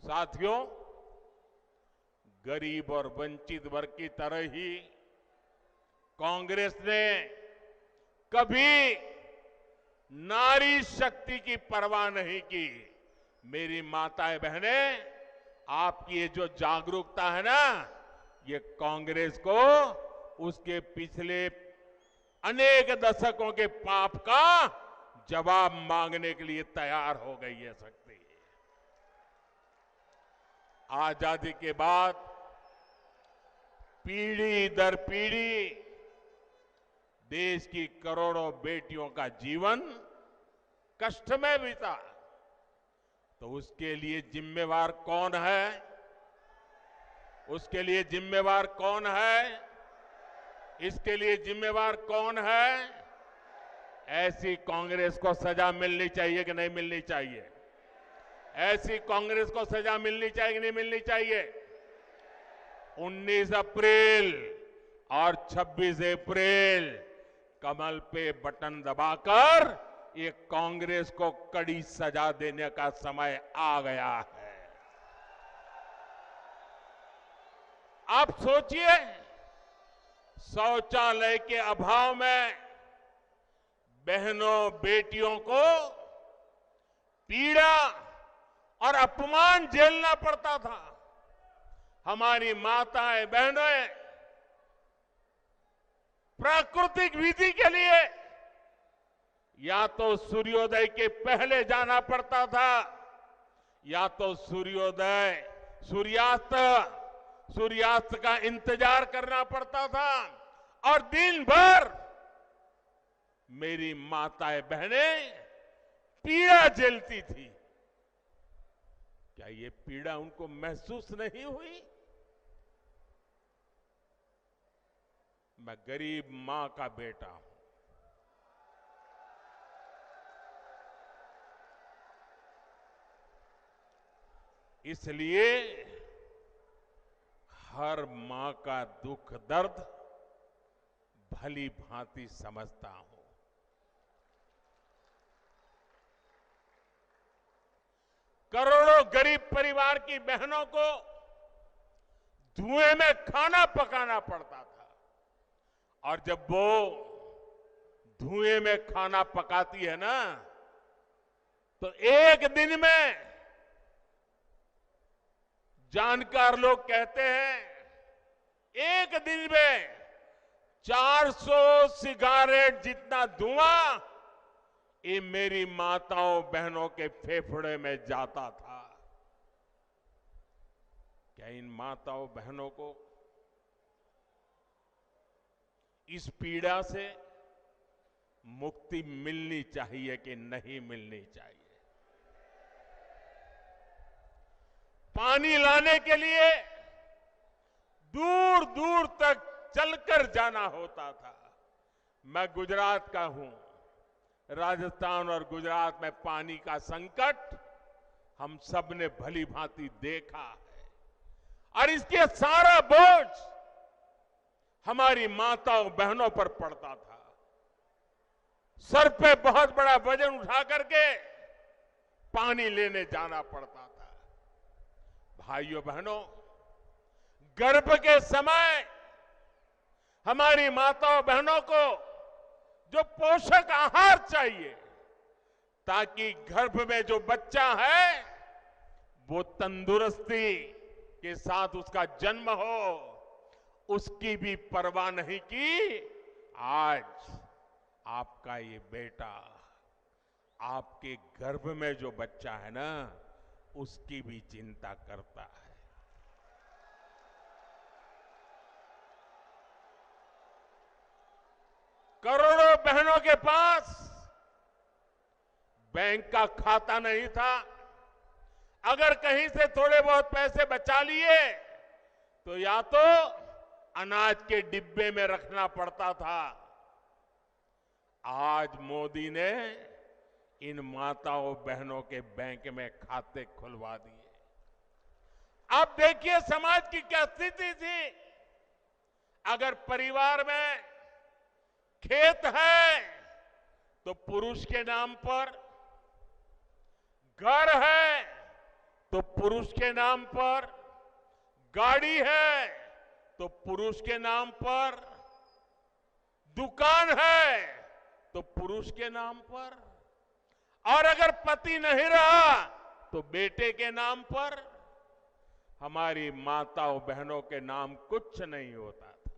साथियों, गरीब और वंचित वर्ग की तरह ही कांग्रेस ने कभी नारी शक्ति की परवाह नहीं की। मेरी माताएं बहनें, आपकी ये जो जागरूकता है ना, ये कांग्रेस को उसके पिछले अनेक दशकों के पाप का जवाब मांगने के लिए तैयार हो गई है शक्ति। आजादी के बाद पीढ़ी दर पीढ़ी देश की करोड़ों बेटियों का जीवन कष्ट में बीता, तो उसके लिए जिम्मेवार कौन है? उसके लिए जिम्मेवार कौन है? इसके लिए जिम्मेवार कौन है? ऐसी कांग्रेस को सजा मिलनी चाहिए कि नहीं मिलनी चाहिए? ऐसी कांग्रेस को सजा मिलनी चाहिए कि नहीं मिलनी चाहिए? 19 अप्रैल और 26 अप्रैल कमल पे बटन दबाकर ये कांग्रेस को कड़ी सजा देने का समय आ गया है। आप सोचिए, शौचालय के अभाव में बहनों बेटियों को पीड़ा और अपमान झेलना पड़ता था। हमारी माताएं बहनें प्राकृतिक विधि के लिए या तो सूर्योदय के पहले जाना पड़ता था, या तो सूर्यास्त का इंतजार करना पड़ता था, और दिन भर मेरी माताएं बहनें पीड़ा झेलती थी। क्या ये पीड़ा उनको महसूस नहीं हुई? मैं गरीब मां का बेटा हूं। इसलिए हर मां का दुख दर्द भली भांति समझता हूं। करोड़ों गरीब परिवार की बहनों को धुएं में खाना पकाना पड़ता था, और जब वो धुएं में खाना पकाती है ना, तो एक दिन में जानकार लोग कहते हैं, एक दिन में 400 सिगारेट जितना धुआं ये मेरी माताओं बहनों के फेफड़े में जाता था। क्या इन माताओं बहनों को इस पीड़ा से मुक्ति मिलनी चाहिए कि नहीं मिलनी चाहिए? पानी लाने के लिए दूर दूर तक चलकर जाना होता था। मैं गुजरात का हूं। राजस्थान और गुजरात में पानी का संकट हम सब ने भली भांति देखा है, और इसके सारा बोझ हमारी माताओं बहनों पर पड़ता था। सर पे बहुत बड़ा वजन उठा करके पानी लेने जाना पड़ता था। भाइयों बहनों, गर्भ के समय हमारी माताओं बहनों को जो पोषक आहार चाहिए, ताकि गर्भ में जो बच्चा है वो तंदुरुस्ती के साथ उसका जन्म हो, उसकी भी परवाह नहीं की। आज आपका ये बेटा, आपके गर्भ में जो बच्चा है ना, उसकी भी चिंता करता है। करोड़ों बहनों के पास बैंक का खाता नहीं था। अगर कहीं से थोड़े बहुत पैसे बचा लिए तो या तो अनाज के डिब्बे में रखना पड़ता था। आज मोदी ने इन माताओं बहनों के बैंक में खाते खुलवा दिए। अब देखिए समाज की क्या स्थिति थी। अगर परिवार में खेत है तो पुरुष के नाम पर, घर है तो पुरुष के नाम पर, गाड़ी है तो पुरुष के नाम पर, दुकान है तो पुरुष के नाम पर, और अगर पति नहीं रहा तो बेटे के नाम पर। हमारी माताओं बहनों के नाम कुछ नहीं होता था।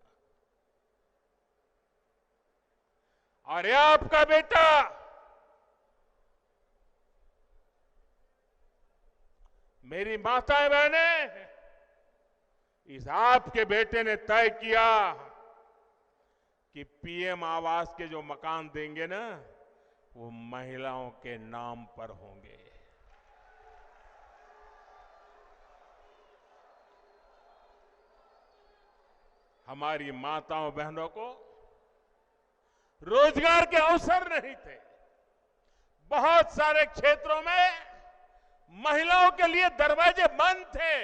और ये आपका बेटा मेरी माताएं बहनें, इस आपके बेटे ने तय किया कि पीएम आवास के जो मकान देंगे ना, वो महिलाओं के नाम पर होंगे। हमारी माताओं बहनों को रोजगार के अवसर नहीं थे। बहुत सारे क्षेत्रों में महिलाओं के लिए दरवाजे बंद थे।